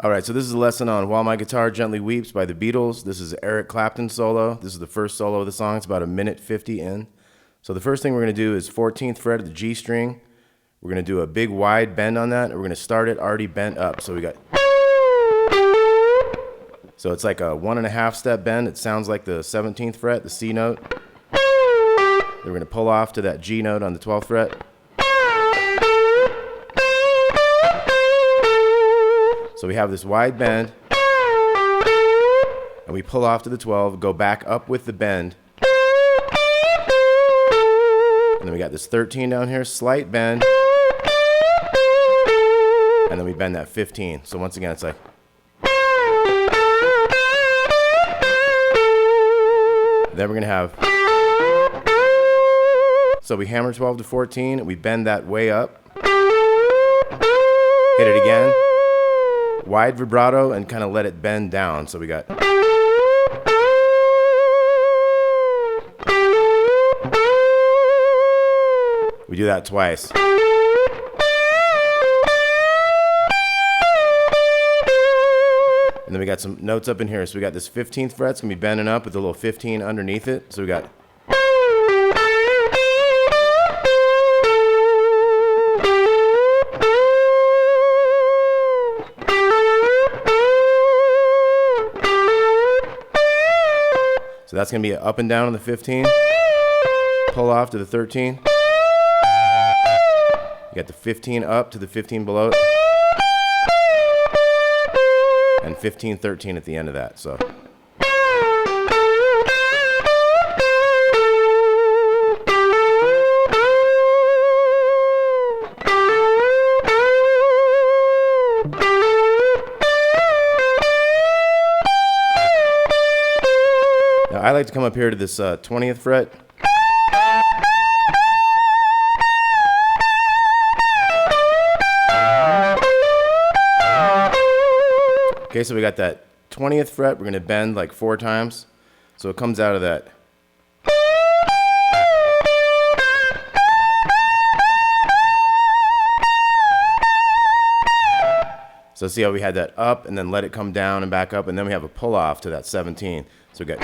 All right, so this is a lesson on While My Guitar Gently Weeps by the Beatles. This is Eric Clapton solo. This is the first solo of the song. It's about 1:50 in. So the first thing we're going to do is 14th fret of the G string. We're going to do a big wide bend on that, and we're going to start it already bent up. So it's like a 1.5 step bend. It sounds like the 17th fret, the C note. Then we're going to pull off to that G note on the 12th fret. So we have this wide bend, and we pull off to the 12, go back up with the bend, and then we got this 13 down here, slight bend, and then we bend that 15. So once again, it's like, then we're gonna have, so we hammer 12 to 14, and we bend that way up, hit it again, wide vibrato, and kind of let it bend down. So we got, we do that twice. And then we got some notes up in here. So we got this 15th fret, it's gonna be bending up with a little 15 underneath it. So we got, so that's going to be up and down on the 15, pull off to the 13, you got the 15 up to the 15 below it, and 15, 13 at the end of that. So I like to come up here to this 20th fret. Okay, so we got that 20th fret. We're going to bend like 4 times. So it comes out of that. So see how we had that up and then let it come down and back up, and then we have a pull off to that 17. So we got,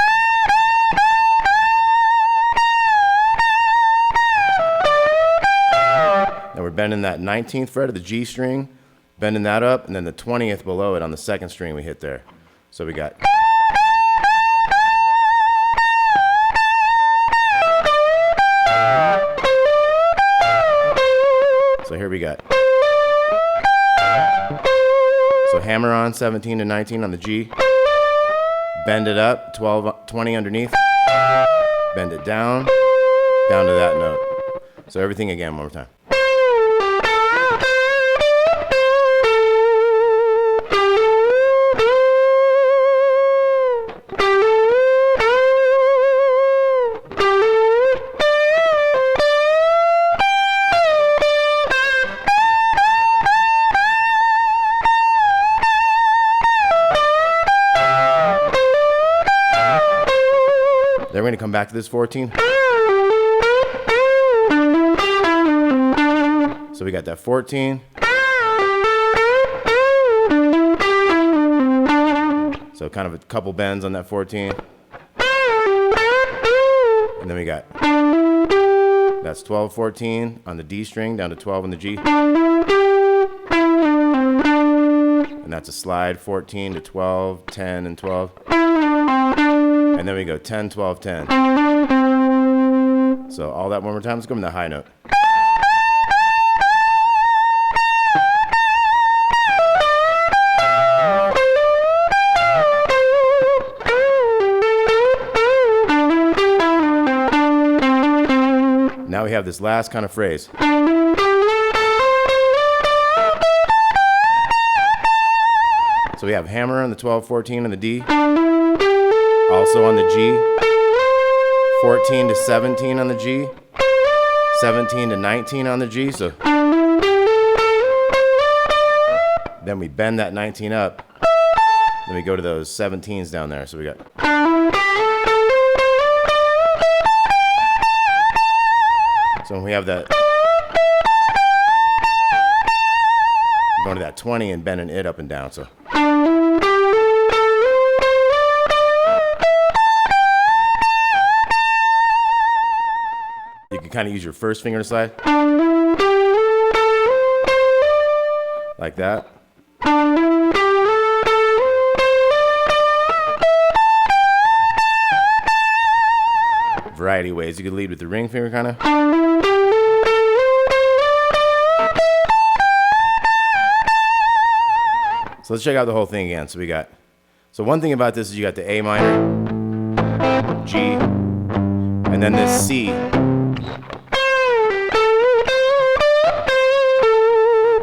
now we're bending that 19th fret of the G string, bending that up, and then the 20th below it on the 2nd string we hit there. So we got, so here we got, so hammer on 17 to 19 on the G, bend it up, 12, 20 underneath, bend it down to that note. So everything again one more time. Then we're going to come back to this 14. So we got that 14. So kind of a couple bends on that 14. And then we got, that's 12, 14 on the D string down to 12 on the G. And that's a slide 14 to 12, 10 and 12. And then we go 10, 12, 10. So all that one more time. Let's go in the high note. Now we have this last kind of phrase. So we have hammer on the 12, 14 on the D. Also on the G, 14 to 17 on the G, 17 to 19 on the G. So then we bend that 19 up, then we go to those 17s down there. So we got, so when we have that, going to that 20 and bending it up and down. So kind of use your first finger to slide. Like that. Variety of ways. You could lead with the ring finger, kind of. So let's check out the whole thing again. So one thing about this is you got the A minor, G, and then this C.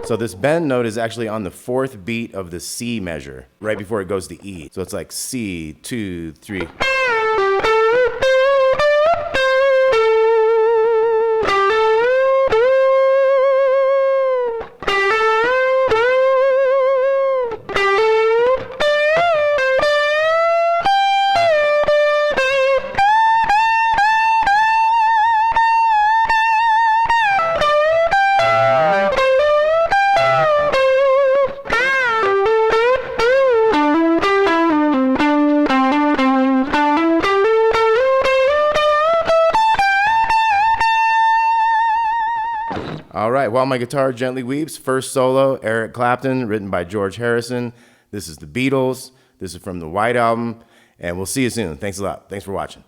So this bend note is actually on the 4th beat of the C measure, right before it goes to E. So it's like C, 2, 3. All right, While My Guitar Gently Weeps, first solo, Eric Clapton, written by George Harrison. This is the Beatles. This is from the White Album, and we'll see you soon. Thanks a lot. Thanks for watching.